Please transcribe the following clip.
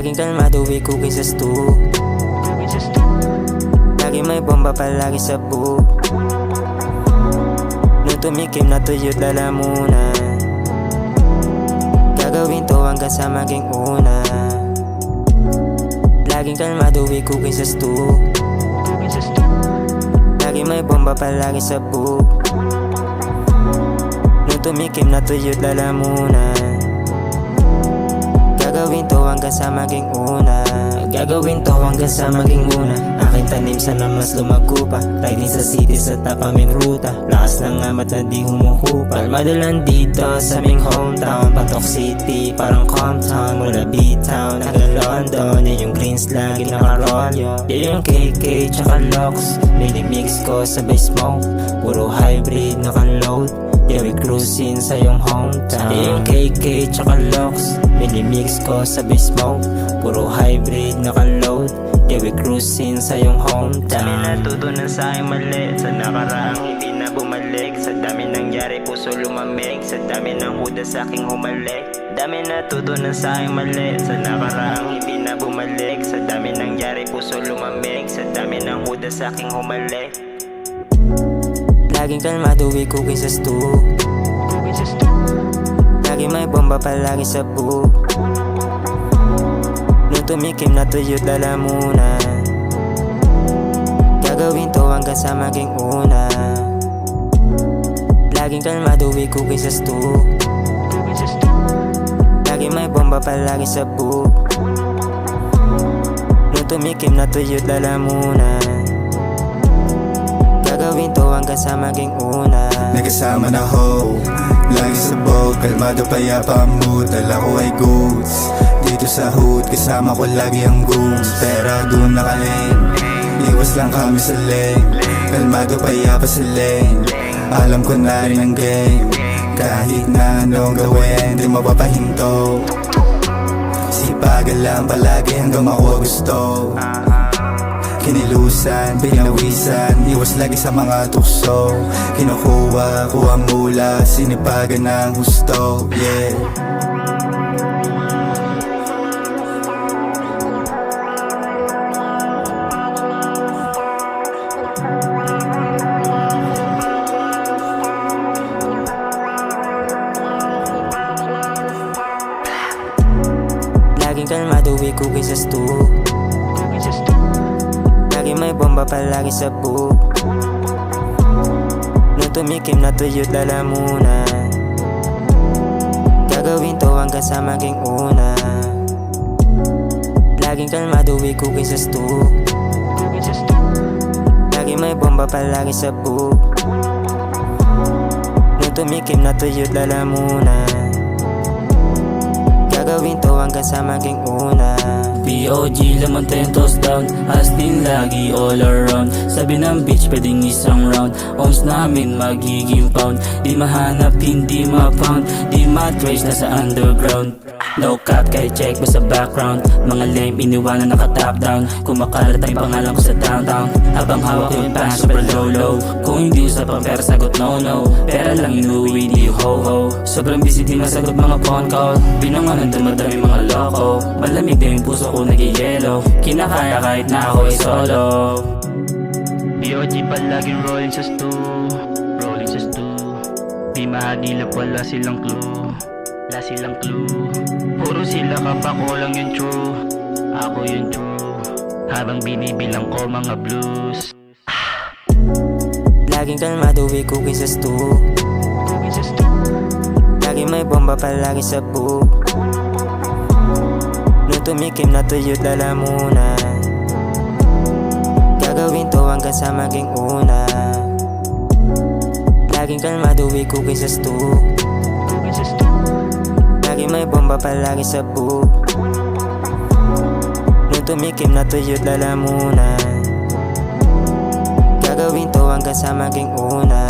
Laging kalmado, we cooking sa stew. Lagi may bomba palagi sa boo. Nung tumikim na tuyot lalamunan, gagawin to hanggang sa maging una. Laging kalmado, we cooking sa stew. Lagi may bomba palagi sa boo. Nung tumikim na tuyot lalamunan, gagawin to hanggang sa maging una. Gagawin to hanggang sa maging una. Aking tanim sana mas lumago pa. Riding sa city sa top aming ruta. Lakas ng amat na di humuhupa. Kalmado lang dito sa aming hometown. Patok City parang Compton. Mula B-Town hanggang London. Yan yung greens lagi nakarolyo. Yan yung KK tsaka LOX. Minimix ko sabay smoke. Puro hybrid naka-load. Yeah, we cruising sa yung hometown. Yeah, yung KK tsaka LOX. Minimix ko sabay smoke. Puro hybrid naka-load. Yeah, we cruising sa yung hometown. Dami natutunan sa aking mali. Sa nakaraang hindi na bumalik. Sa dami nangyari puso lumamig. Sa dami ng huda sa aking humalik. Dami natutunan sa aking mali. Sa nakaraang hindi na bumalik. Sa dami nangyari puso lumamig. Sa dami ng huda sa aking humalik. Laging kalmado, we cooking sa stew. Lagi may bomba palagi sa boo. Nung tumikim na tuyot lalamunan, gagawin to hanggang sa maging una. Laging kalmado, we cooking sa stew. Lagi may bomba palagi sa boo. Nung tumikim na tuyot lalamunan, gagawin to hanggang sa maging una. Nagkasama na ho, lagi sa boat. Kalmado payapa ang mood, dala ko ay goods. Dito sa hood, kasama ko lagi ang goons. Pera doon nakalane, iwas lang kami sa lane. Kalmado payapa sa lane, alam ko na rin ang game. Kahit na anong gawin, di mapapahinto. Sipagan lang palagi hanggang makuha gusto. Kinilusan, pinawisan, iwas lagi sa mga tukso. Kinukuha, kuha mula, sinipagan ng gusto, yeah. Laging kalmado, we cooking sa stew. Lagi may bomba palagi sa boo. Nung tumikim na tuyot lalamunan, gagawin to hanggang sa maging una. Laging kalmado, we cooking sa stew. Lagi may bomba palagi sa boo. Nung tumikim na tuyot lalamunan, gagawin to hanggang sa maging una. POG, laman tayong toss down. As din lagi all around. Sabi ng bitch, pwedeng isang round. Ohms namin magiging pound. Di mahanap, hindi ma-pound. Di matrace, nasa underground. No cap, kahit check mo sa background. Mga lame, iniwanan naka-top down. Kumakalat ang pangalan ko sa downtown. Habang hawak ko yung pan, super low. Kung hindi usapang pera, sagot no. Pera lang inuwi, di ho-ho. Sobrang busy, di masagot mga phone call. Binanganan dumadami mga loko. Malamig na yung puso ko nag-yellow. Kinakaya kahit na ako ay solo. POG palaging rolling sa stew. Rolling sa stew. Di mahadilap, wala silang clue. Wala silang clue. Puro sila kapak, lang yung true. Ako yung true. Habang binibilang ko mga blues. Laging kalmado, we cooking sa stew. Lagi may bomba palagi sa boo. Nung tumikim na tuyot lalamunan, gagawin to hanggang sa maging una. Laging kalmado, we cooking sa stew. Lagi may bomba palagi sa boo. Nung tumikim na tuyot lalamunan, gagawin to hanggang sa maging una.